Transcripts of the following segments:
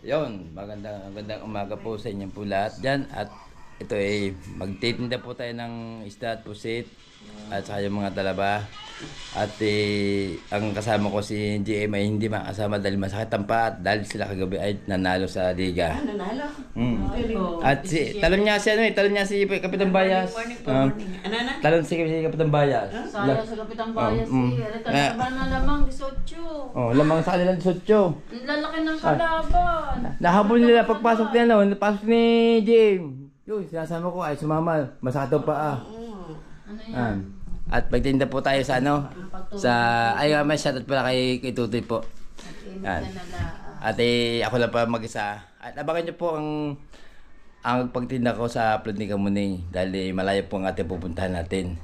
Yon, magandang umaga po sa inyong po lahat dyan. At ito ay magtitinda po tayo ng isda at pusit at saka yung mga talaba. At ang kasama ko si GM ay hindi makasama dahil masakit ang paa at dahil sila kagabi ay nanalo sa liga. Nanalo? At talon niya si Kapitan Bayas. Talon si Kapitan Bayas. Sayang sa Kapitan Bayas Kalaba na lamang, 18. Oh, lamang sa kanilang 18. Ang lalaki ng kalaban. Nahabol nila pagpasok niya napasok ni GM. Yun, sinasama ko ay sumama. Masakit daw paa. Ano yan? At pagtinda po tayo sa may shoutout pala kay Tutoy po. Yan. At ako lang pa mag-isa. At abangan nyo po ang pagtinda ko sa upload ni Kamuning dahil malayo po ang ating pupuntahan natin.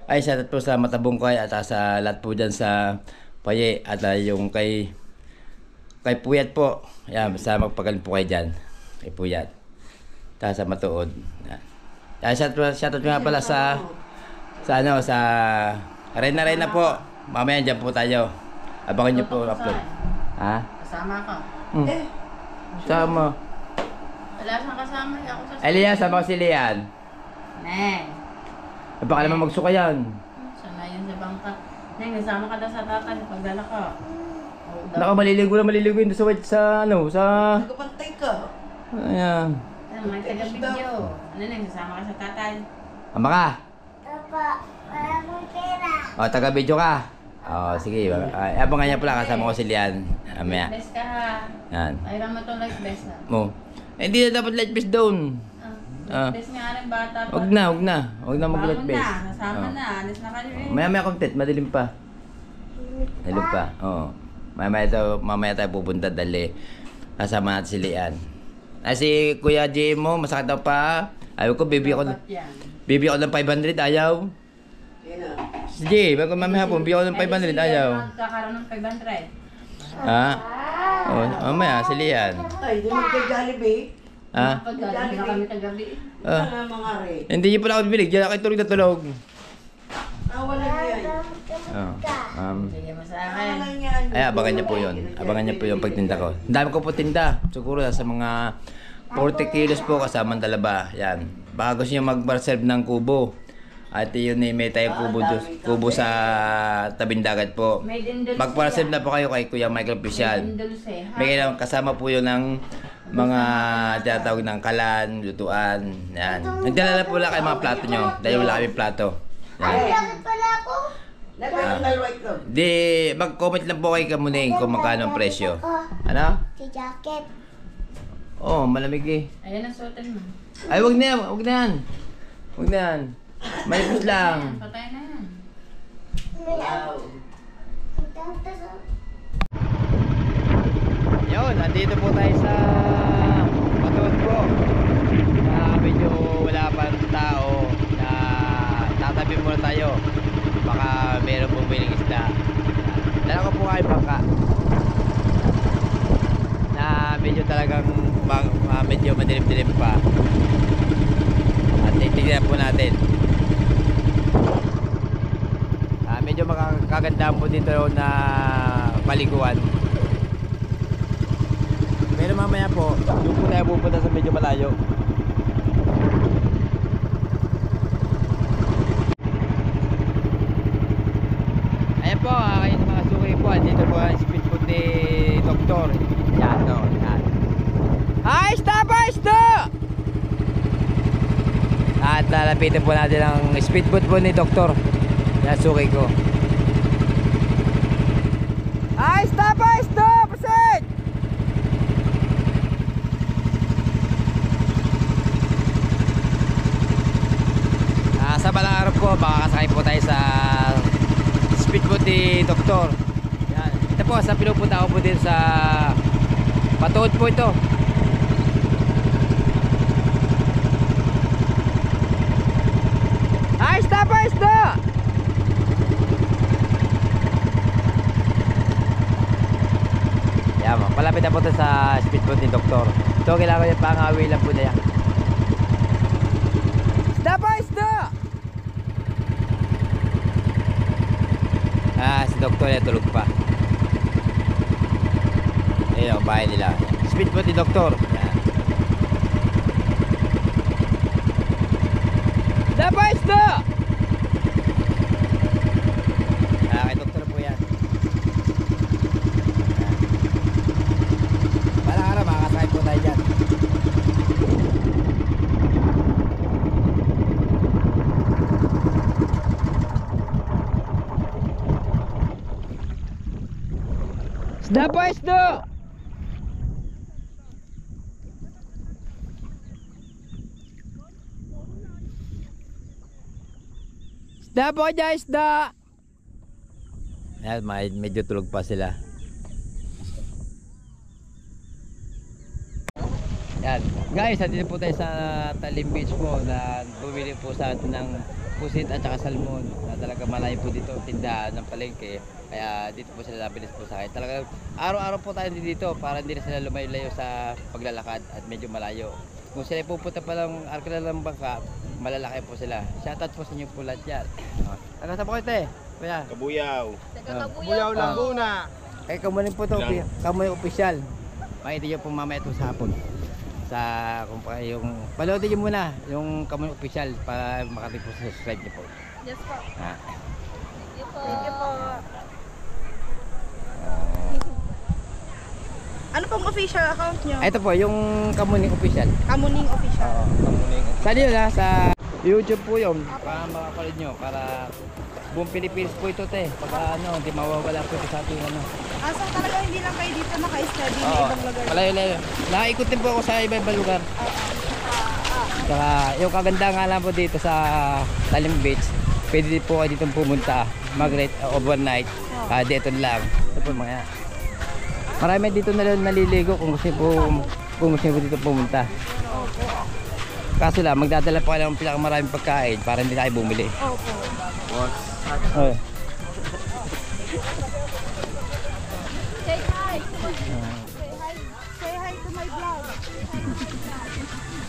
Ay shoutout po sa Matabong Koy at sa lahat po dyan sa Paye at yung kay Puyat po. Yan, basta magpagaling po kayo dyan. Kay Puyat. Tapos sa Matuod. Yan. Shoutout nga pala sa Arena po. Mamaya dyan po tayo. Abangan nyo po upload. Ha? Kasama ka. Sama. Wala siyang kasama. Ako sa Elian, sama ko si Lian. Neng. Baka naman magsuka yan. Sana yun sa bangka. Neng, nasama ka daw sa tatay. Pagdala ka. Naka, maliligo yun sa Nagpantay ka. Ayan. Ano, may taga-video. Ano, Neng, sasama ka sa tatay. Ama ka? Opo, wala mong pera. O, taga-video ka? O, sige. Abangan niya pala kasama ko si Lian. Amaya. Best ka ha. Yan. Ayran mo itong like best ha. Mo. Hindi na dapat light base down. Best nga rin bata pa. Huwag na mag-light Bangon base. na, nasama na. Alis na kayo eh. Maya content, madilim pa. Madilim pa. Oo. Mamaya tayo pupunta dali. Kasama natin si Lian. Si Kuya J mo, masakit daw pa. Ayaw ko, bibigyan ko ng 500, ayaw. Sino? Si J, bago mamaya hapon, bibigyan ko ng 500, ayaw. Kakaroon ng 500. Ha? Oh, mamaya, si Lian. Ay, di magka-Jollibee. Ha? Pagdali na kami kagabi. Wala mga re. Hindi niyo pala ako bibilig, diyan kayo tulog na tulog. Wala yan. Sige mo sa Wala akin. yan. Ay, abangan niyo po yun. Abangan niyo po yung pagtinda ko. Ang dami ko po tinda. Siguro sa mga 40 kilos po kasama ang talaba. Yan. Baka gusto niyo mag-serve ng kubo. At yun may tayong kubo sa tabing dagat po. Made in Dulce. Mag-serve na po kayo kay Kuya Michael Pisyal. Made in Dulce. May kasama po yun ng mga tinatawag ng kalan, lutuan. Yan. Nagdala na po lang kayo mga plato nyo. Dahil wala kami plato. Yan. Bakit pala ako? Nagkakangal white ko. Di, mag-comment lang po kay Kamuning kung magkano ang presyo. Ano? Si jacket. Oh, malamig eh. Ayan ang suotin mo. Ay, wag na yan. Wag na yan. Wag na yan. Malipis lang. Patay na yan. Wow. Yun, nandito po tayo sa Matuod po. Medyo wala pang tao na tatabi muna tayo. Baka meron bumiling isda. Dala ko po kayo bangka. Na medyo talagang medyo madilim-dilim pa. At titignan po natin. Medyo makakagandaan po dito na paliguan. Pero mamaya po, doon po tayo pupunta sa medyo malayo. Ayan po, kayo mga suki po. Dito po ang speedboat ni Doktor. Yan, no, yan. Ay, stop! At lalapitin po natin ang speedboat po ni Doktor. Yan, suki ko. Ay, stop! Proceed! Sa balang araw po, baka kasakay po tayo sa speedboat ni Doktor. Yan. Ito po, sa pinupunta ko po din sa Matuod po ito. Ay, stop! Yan, malapit na po ito sa speedboat ni Doktor. Ito, kailangan yung pangawi lang po na yan. Stop! Si Doktor ay tulog pa. Ayun, bahay nila. Speed po ni Doktor. Yan. Dapat isda! Kay Doktor po yan. Para araw makakasakay po tayo dyan. Isda po, isda! Isda po dyan, isda! Ayan, medyo tulog pa sila. Yan. Guys, nandito po tayo sa Talim Beach po na bumili po sa atin ng pusit at saka salmon na talaga malayo po dito tindahan ng palengke. Kaya dito po sila nabilis po sa akin. Talaga araw-araw po tayo dito para hindi na sila lumayo sa paglalakad at medyo malayo. Kung sila pupunta pa lang arkila ng bangka, malalaki po sila. Shoutout po sa inyo po lahat yan. Taga sa po kayo, kuya? Kabuyaw. Kabuyaw Laguna. Kaya kamunin po ito, kamunin opisyal. Makita nyo po mamaya ito sa hapon. Sa kung pa yung panoodin nyo muna yung kamunin opisyal para makati po sa subscribe nyo po. Yes po. Ah. Thank you po. Ano pong official account nyo? Ito po yung kamuning opisyal. Kamuning official. Saan yun ha? Sa YouTube po yun. Para makakulit nyo. Para buong Pilipinas po ito te. Pagka ano, hindi mawawala po ito sa ating ano. So talaga hindi lang kayo dito naka-study na Oo. ibang lugar? Malayo-layo. Nakaikot din po ako sa iba-ibang lugar. Saka yung kaganda nga lang po dito sa Talim Beach. Pwede din po kayo dito pumunta. Mag-rate overnight. Dito lang. Ito po mga. Marami dito na naliligo kung gusto po dito pumunta. Kaso lang, magdadala po kayo ng pinakamaraming pagkain para hindi tayo bumili. Opo. Oh. Say hi. Say hi to my vlog.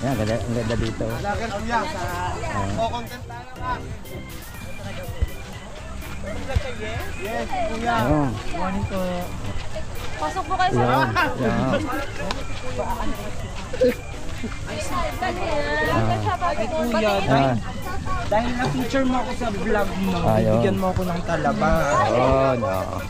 Yan, ang ganda dito. Lagan kuya sa content tayo ka. Yes, kuya. Ayun. Morning ko. Pasok po kayo sa Yan. Yan. Ah. Dahil na-feature mo ako sa vlog mo, Ayun. bigyan mo ako ng talaba. Oh, no.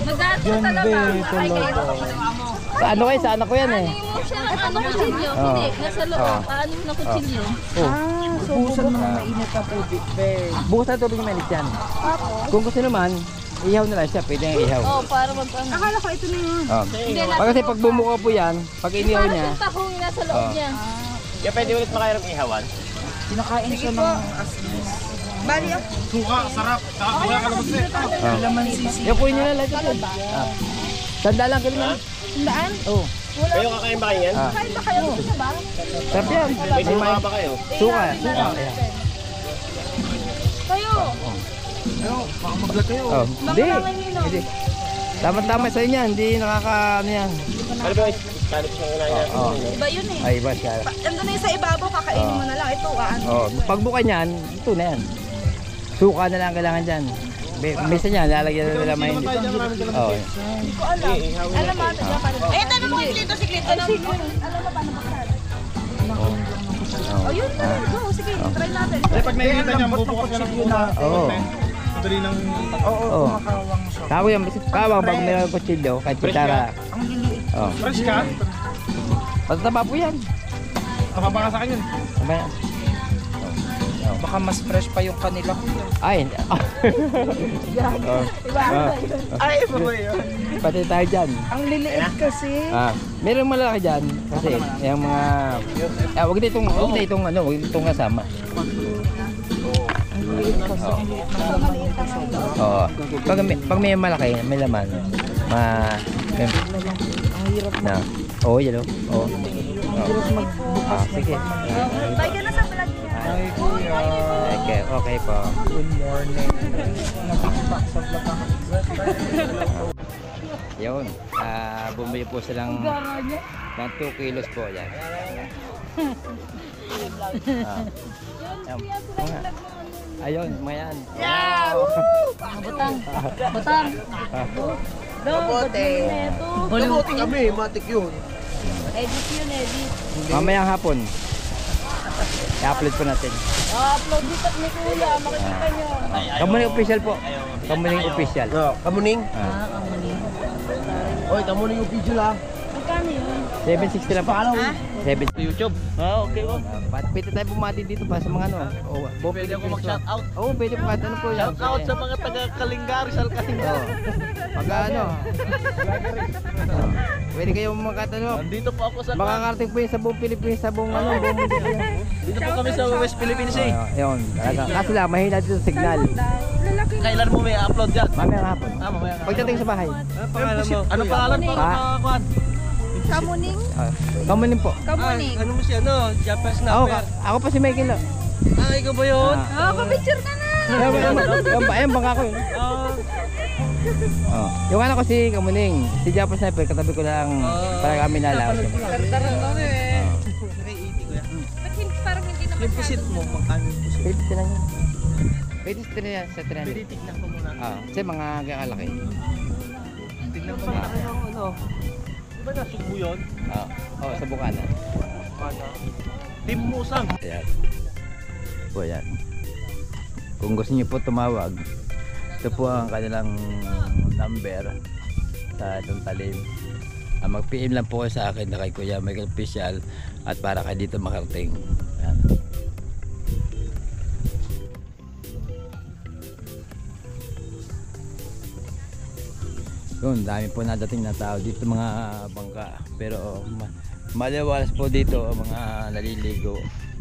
Magdadala talaga. Ay, kayo. Sa ano kayo? Sa anak ko yan eh. Ano kutsilyo? Oo. Hindi, nasa loob. Oo. Paano na kutsilyo? Busan mo ng mainit na tubig, be. Bukas na tubig mainit yan. Kung gusto naman, ihaw na lang siya. Pwede yung ihaw. Oh, para magpaano. Akala ko ito na yun. Oh. Hindi, Pag kasi pag bumuka po yan, pag inihaw Para niya, yung tahong nasa loob Oo. niya. Kaya pwede ulit makayarang ihawan. Kinakain siya ng aslis. Bali ako. Suka, sarap. Saka kuya kalabas oh. Laman sisi. Yung kunin nyo na lang ito. Ah. Tanda lang kilo na. Sandaan? Oo. Kayo kakain ba kayo yan? Ah. Kain ba kayo? Gusto niyo ba? Sarap yan. May suka ba kayo? Suka. Suka. Ayan. Kayo. Baka mag-vlog kayo. Oh. Hindi. Hindi. Tama-tama sa inyo. Hindi ano yan. Ano ba yung Spanish na kinain natin? Oo. Iba yun eh. Ay, iba siya. Ando na yung sa ibabaw, kakainin mo na lang. Ito, Oh, pagbuka niyan, ito na yan. Suka na lang kailangan dyan. Misa niya, lalagyan na nila may hindi. Oh. Alam mo, ito dyan pa rin. Eh, tanong mo yung si Clito. Alam mo paano magkala? Oh, yun na. Go, sige, try natin. Pag nakikita niya, bubukas ka ng una. Oo. Madali ng... Oo. Makawang siya. Kawang yung kawang bago may kutsilyo, kahit kutsara. Ang liliit. Oh. Fresh ka? Matataba po yan. Kapapa ka sa akin yun. Tama yan. Baka mas fresh pa yung kanila. Ay, hindi. Oh. Ay, baboy yun. Pati tayo dyan. Ang liliit kasi. Merong malaki dyan. Kasi yung mga... wag ditong kasama. Ang liliit kasi. Ang liit ng maliit na nga. Oo. Pag may malaki, may laman. Ang hirap Na. Oo, yun o. Oo. magbukas. Sige. Bye ka na sa vlog niya. Ay, kuya. Okay po. Good morning. Nag-back sa vlog ako. Yun. Bumili po silang ng 2 kilos po yan. Yan. Oo nga. Ayun, mga yan. Yeah! Butang. Butang. Kabote. Kabote kami, matik yun. Edit yun, edit. Mamayang hapon. I-upload po natin. Upload dito ni Kuya, makikita nyo. Kamuning official po. Kamuning official. Kamuning? Kamuning. Oy, kamuning yung video lang. Magkano yun? 760 lang po. 7. YouTube. Okay po. Pwede tayo bumati dito pa sa mga ano. Pwede ako mag-shoutout. Oo, pwede po kahit ano po yan. Shoutout sa mga taga-Kalinga, Rizal Kalinga. Pag ano. Pwede kayong magkatanong. Nandito po ako sa... Makakarating po yun sa buong Pilipinas, sa buong ano, buong mundo po yan. Dito po kami sa West Philippines eh. Ayun, kaso lang, mahina dito sa signal. Kailan mo may upload yan? Mamaya nga hapon. Mamaya nga. Pagdating sa bahay. Ano pangalan mo? Ano pangalan para makakuan? Kamuning? Kamunin po. Kamuning. Ano mo siya, no? Japanese Ako pa si Michael. Ikaw ba yun? Papicture ka na! Ayun, bangka ko yun. Yung anak ko si Kamuning, si Japan Sniper, katabi ko lang para kami nalaw. Tarang na eh. Kay 80 ko yan. Parang hindi naman Yung pusit mo, magkano yung pusit? Pwede na yan. Pwede sa 300. Pwede tignan ko muna. Kasi mga gakalaki. Tignan ko muna kung ano. Di ba nasubo yun? Sa Bukana. Team Musang. Ayan. Po yan. Kung gusto niyo po tumawag, ito po ang kanilang number sa itong talim. Mag-PM lang po sa akin na kay Kuya Michael Official at para kayo dito makarating. Ayan. Yun, dami po nadating na tao dito mga bangka. Pero maliwalas po dito ang mga naliligo.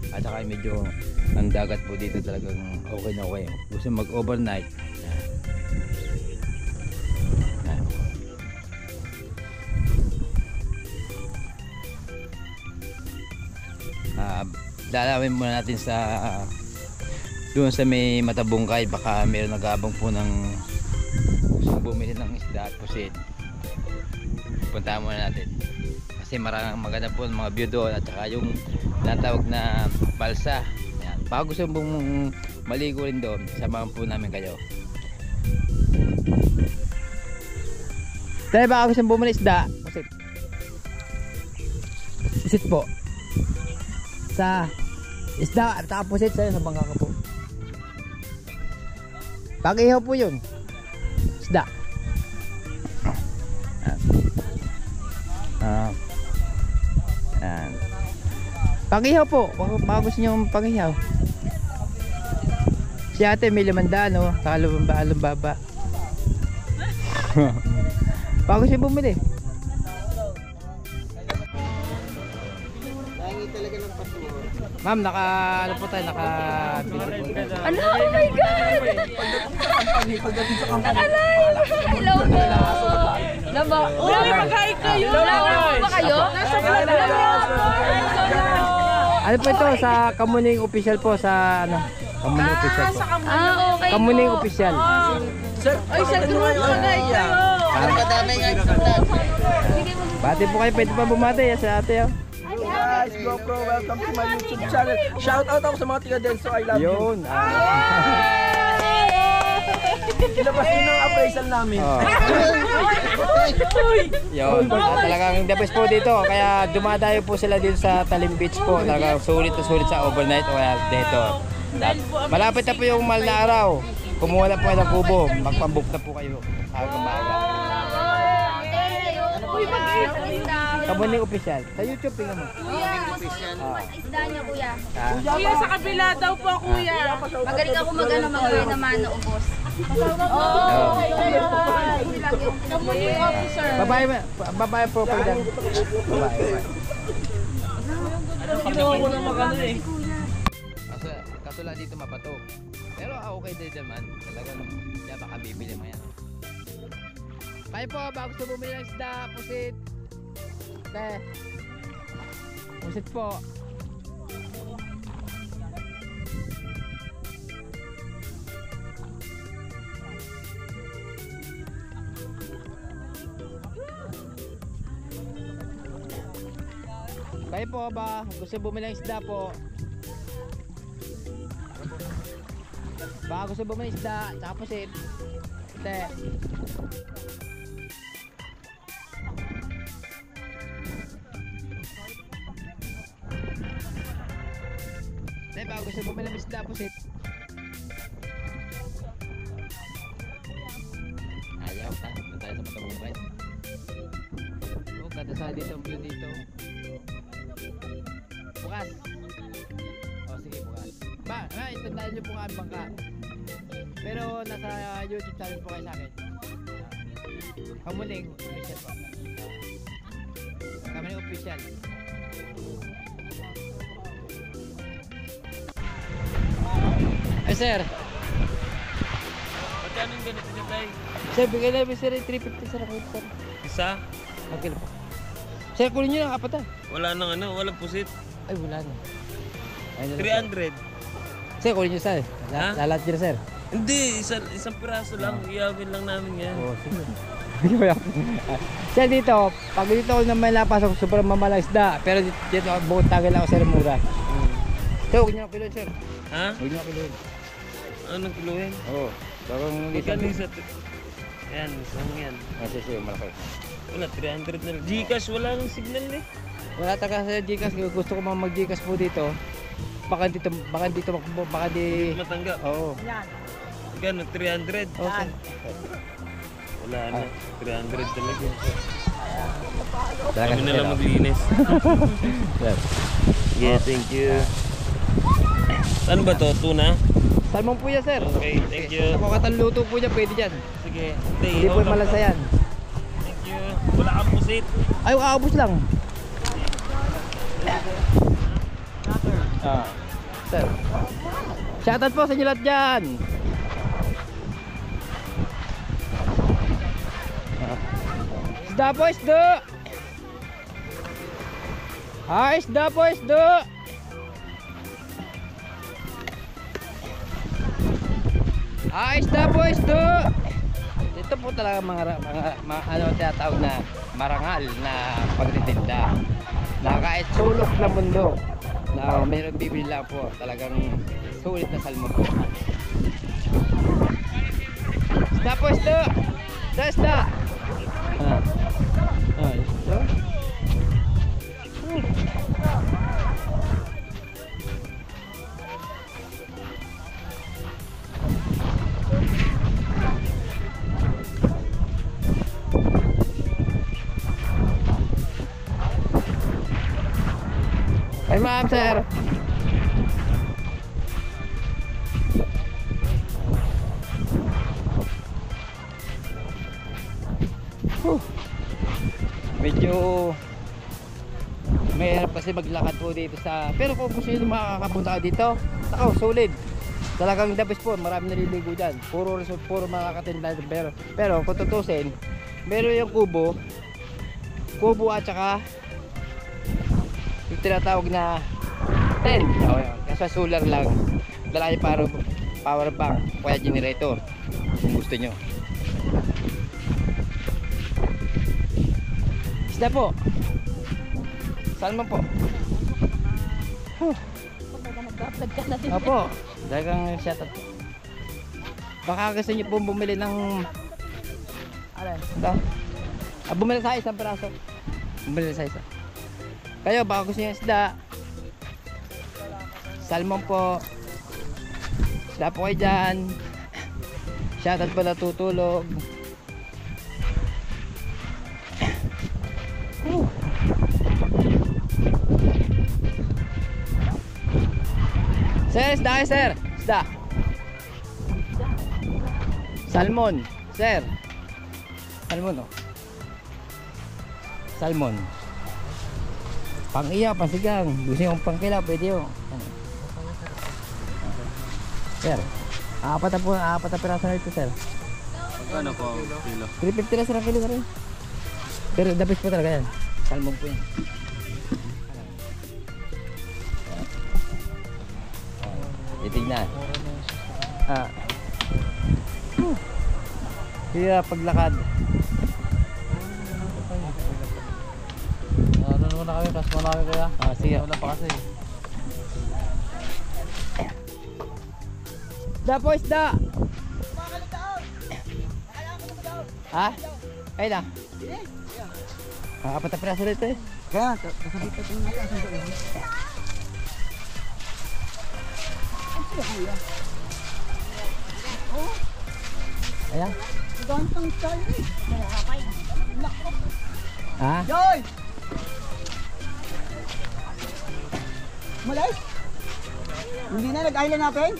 At saka medyo ang dagat po dito talagang okay na okay. Gusto mag-overnight. Dalawin muna natin sa doon sa may Matabungkay, baka meron nag-aabang po ng gustong bumili ng isda at pusit. Puntahan muna natin kasi maraming maganda po mga view doon at saka yung natawag na balsa. Ayan. Baka gusto mong maligo rin doon, samahan po namin kayo. Tayo baka gusto mong bumili isda pusit. Pusit po sa isda at pusit sa'yo sa bangka ka po. Pag-ihaw po yun isda. Pag-ihaw po, baka gusto nyo pag-ihaw. Si ate may 500 no, kalumbaba. Baka gusto nyo bumili. Ma'am, ano po tayo, Ano? Oh my God! Hello po! Uy, mag-hi kayo! Lalo ba kayo? Nasa vlog na Ano po ito? Sa Kamuning Official po, sa ano? Kamuning Official po. okay. Kamuning Official. Ay, sa group mag-hi kayo! Kadami nga yung vlog. Bati po kayo, pwede pa bumati sa ate. Guys, GoPro, welcome to my YouTube channel. Shout out ako sa mga tiga Denso, I love you. Yun. Ilabas din ang appraisal namin. Yun. Talagang the best po dito. Kaya dumadayo po sila dito sa Talim Beach po. Talagang sulit na sulit sa overnight o dito. Malapit na po yung mahal na araw. Kumuha na po kayo ng kubo. Magpambook na po kayo. Aga-maga. Uy, mag-hi Kamuning Official. Sa YouTube tingnan mo. Isda niya, kuya. Kuya, sa kabila daw po, kuya. Magaling ako mag-hi naman na ubos. Kamuning officer. Babae po pag dyan. Babae. Ginawa na magano eh. Kaso lang dito mapato. Pero okay din naman. Talagang yan baka bibili mo yan. Kayo po, bago gusto bumili ng isda, pusit. Pusit po. Kayo po ba? Gusto bumili ng isda po? Baka gusto bumili isda, tsaka pusit. Ate. Ate, baka gusto bumili ng isda, pusit. Ayaw ka. Doon tayo sa Matabungkay. Oh, ganda sa dito ang view dito. Bukas. Oh, sige, bukas. Itandaan nyo po nga ang bangka. Pero nasa YouTube channel po kayo sa akin. Kamuning, official po. Kamuning official. Ay, sir. Magkano yung ganito niya, Tay? Sir, bigay namin sir 350 sir. Ako, sir. Isa? Okay na po. Sir, kunin nyo lang kapata. Wala nang ano, walang pusit. Ay, wala na. Ay, 300. Sir, kunin nyo sir. Ha? Lalat nyo sir. Hindi, isang piraso lang. Iyawin lang namin yan. Oo, sige. Sir, dito, pag dito ako naman napasok, sobrang mamalang isda. Pero dito, bukod tagal ako sir, mura. Sir, huwag nyo na kiluhin sir. Ha? Huwag nyo na kiluhin. Anong kiluhin? Oo. Bakang Magkano isa? Yan, isang yan. sige, malaki. Wala, 300 na lang. Gcash, wala nang signal eh. Wala taga sa Gcash, gusto ko mag Gcash po dito. Baka di... Matanggap. Oo. Yan. Magkano, 300? Okay. Wala na, 300 talaga. Talaga Kami na sir, lang oh. maglinis. Sir. Yeah, thank you. Ano ba to? Tuna? Salmon po yan sir. Okay, thank you. Sa kakatang luto po niya, pwede dyan. Sige. Hindi po malasa yan. Thank you. Wala kang pusit. Ay, aabos lang. Sir. Shoutout po sa inyo lahat dyan. Isda po, isda. Isda po, isda. Isda po, isda. Ito po talaga mga ano tinatawag na marangal na pagtitinda. Na kahit sulok na mundo na mayroong bibili lang po, talagang sulit na salmon po. Isda po, isda. Isda. Isda. Ay, ma'am, sir. Medyo mahirap kasi maglakad po dito sa, pero kung gusto nyo makakapunta dito, ako, solid. Talagang the best po, marami naliligo dyan. Puro makakatinda. Pero kung tutusin, meron yung kubo at saka yung tinatawag na tent. Kasi solar lang. Dala nyo para power bank, kaya generator kung gusto nyo. Isda po. Salmon po. Nag-upload ka na din. Opo. Dagang shoutout po. Baka gusto nyo po bumili ng ito. Bumili sa isang piraso. Bumili sa isa. Kayo baka gusto nyo isda. Salmon po. Isda po kayo dyan. Shoutout po natutulog. Sir, isda kayo sir. Isda. Salmon. Sir. Salmon oh. Salmon. Pang-iya, pasigang. Gusto nyo pang-kila, pwede yun. Sir. Apat na piraso na ito sir. Magkano po kilo? 350 na sir ang kilo na rin. Pero the best po talaga yan. Salmon po yan. Titignan. Kaya paglakad. Ano naman na kami, kas mo na kami kaya? Sige. Wala pa kasi. Isda po, isda. Ha? Ay na. Apat na piraso dito eh. Kaya, kasabit ka itong nakasan ko yun. Ayan. Gantang style eh. Ha? Joy! Malay? Hindi na nag-island natin?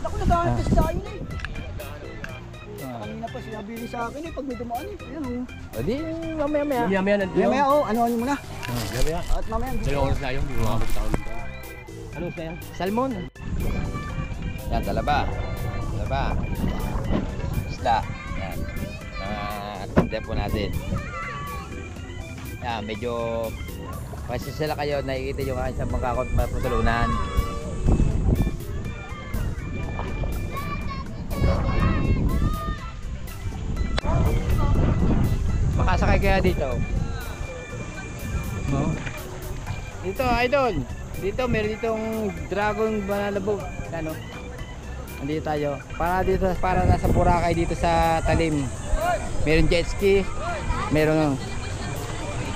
Naku, nag-island tayo eh. Kanina pa sinabi rin sa akin eh, pag may dumaan eh. Ayan o. O di, mamaya-maya. Mamaya o, ano mo na. At mamaya. Ano sa yan? Salmon. Yan, talaba. Talaba. Isda. Yan. Tinda po natin. Yan, medyo pasisala kayo, nakikita nyo nga sa mga maputulunan. Makasakay kaya dito? No? Dito, idol. Dito, meron ditong dragon banana boat. Ano? Nandito tayo. Para nasa Boracay dito sa Talim. Meron jet ski. Meron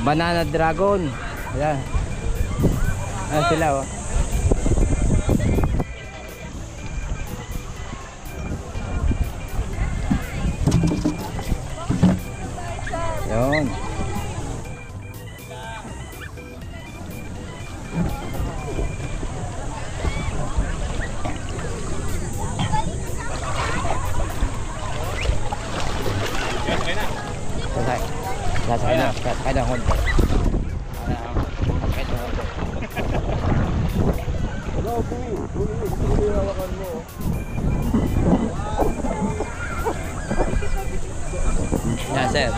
banana dragon. Ayan. Ayan sila oh. Yun. Sasakay na. Sasakay na konti. Sasakay na konti. Yan, sir.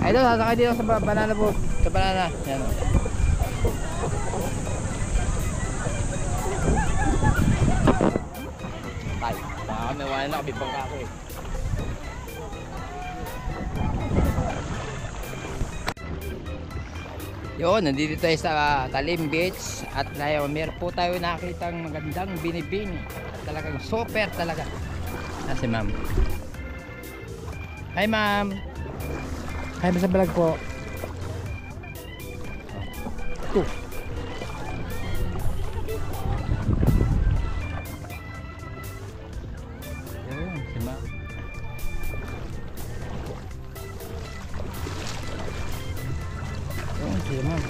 Idol, sasakay dito sa banana boat. Sa banana. Yan. Tay, baka kami wala na, kabibang ka ako eh. Yun, nandito tayo sa Talim Beach at meron po tayo nakitang magandang binibini. Talagang super talaga. Si ma'am. Hi ma'am. Hi sa vlog po. Ito. Yun, si ma'am. Yun, si ma'am.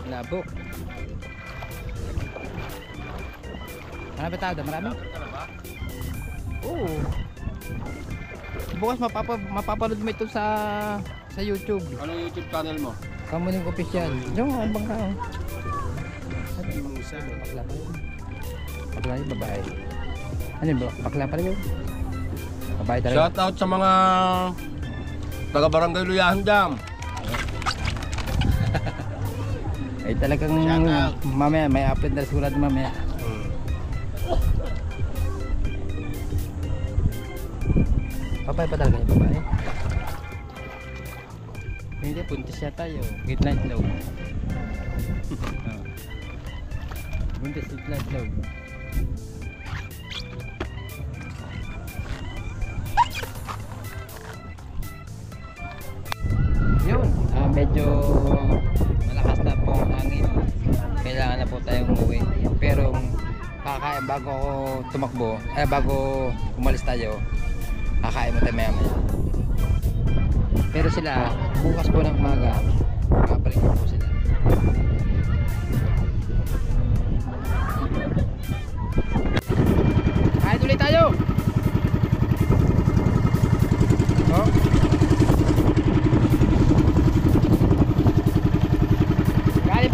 Labo. Marami tao, marami? Oo. Bukas mapapanood mo ito sa YouTube. Anong YouTube channel mo? Kamuning official. Yung abang ka. Bakla yung babae. Ano yun? Bakla pala yun? Babae talaga. Shout out sa mga taga Barangay Luyahan Dam. Ay talagang mamaya may upload na sulat mamaya. Babae pa talaga yung babae. Hindi, puntis yata yun. Gitna itlog. Buntis gitna itlog. Yun, medyo malakas na po ang hangin. Kailangan na po tayong umuwi. Pero kakain bago ako tumakbo, bago umalis tayo, kakain mo tayo maya maya. Pero sila, bukas po ng umaga, makabalik po sila. Kain ulit tayo! Oh. Galing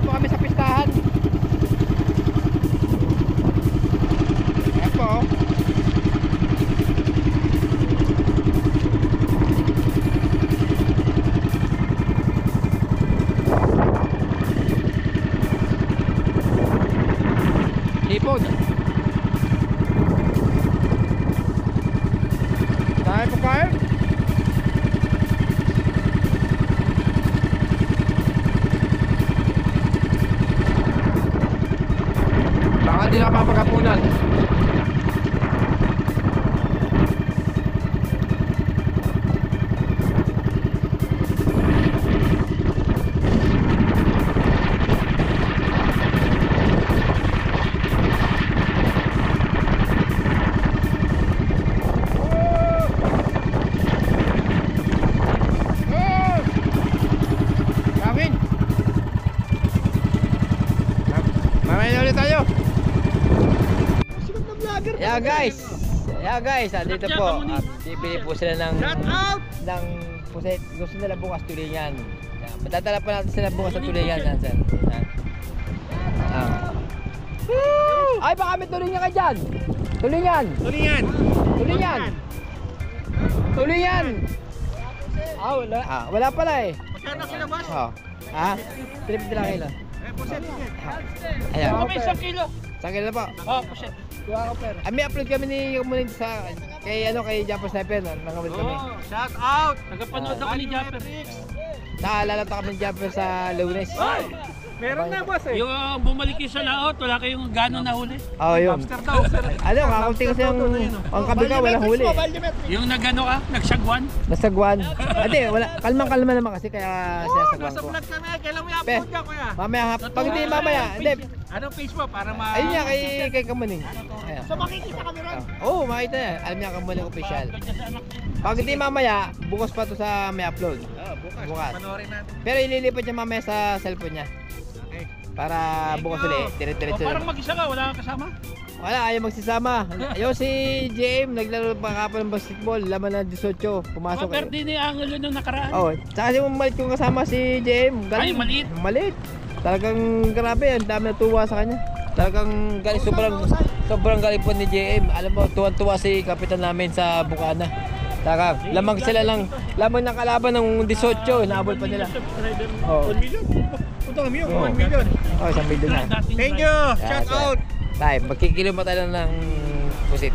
po kami sa pistahan. Hipon. Tayo po kayo. Baka di na papagapunan. Gawin. Mamaya na ulit tayo. Yeah guys, andito po. At bibili po sila ng puset. Gusto nila bukas tulingan. Yan. Madadala pa natin sila bukas sa tulingan. Yan, sir. Yan. Ay, baka may tulingan ka dyan. Tulingan. Wala pala eh. Magkano sila, boss? Ha? 350 lang kilo. Puset. Ayan. May 1 kilo. Sa kilo po. Puset. May upload kami ni Kumunid sa kay Japper Sniper, nag-upload kami. Shout out. Nagapanood ako ni Japper. Naalala kami ng Japper sa Lunes. Meron na, boss eh. Yung bumalik yung sa laot, wala kayong gano'n na huli. Oo, yun. Ano, kakunti kasi ang kabika, walang huli. Yung nagano ka, nagsagwan. Nasagwan. Ate, wala, kalmang-kalma naman kasi kaya sinasagwan Nasa ko. vlog kami, kailan mo i-upload ka, kuya? Mamaya, pag hindi mamaya, hindi. Anong page mo para ma... Ayun niya, kay Kamuning. Ayan. So makikita kami ron? Oo, makita niya. Alam niya Kamuning official. Pag hindi mamaya, bukas pa to sa may upload. Bukas. Panoorin natin. Pero ililipat niya mamaya sa cellphone niya. Para bukas ulit, dire-diretso. Parang mag-isa ka, wala kang kasama? Wala, ayaw magsisama. Ayaw si JM, naglaro pa kapal ng basketball, laman ng 18, pumasok. Pero di ni Angelo nung nakaraan. Oo, tsaka yung malit kong kasama si JM. Ay, maliit. Maliit. Talagang grabe, ang dami natuwa sa kanya. Talagang galing, sobrang galing po ni JM. Alam mo, tuwan-tuwa si kapitan namin sa Bukana. Talagang, lamang sila lang, lamang ng kalaban ng 18, naabot pa nila. Oo. 1 million? Punta kami yung 1 million. Oo, 1 million na. Thank you! Shout out! Tayo, magkikilo pa tayo ng pusit.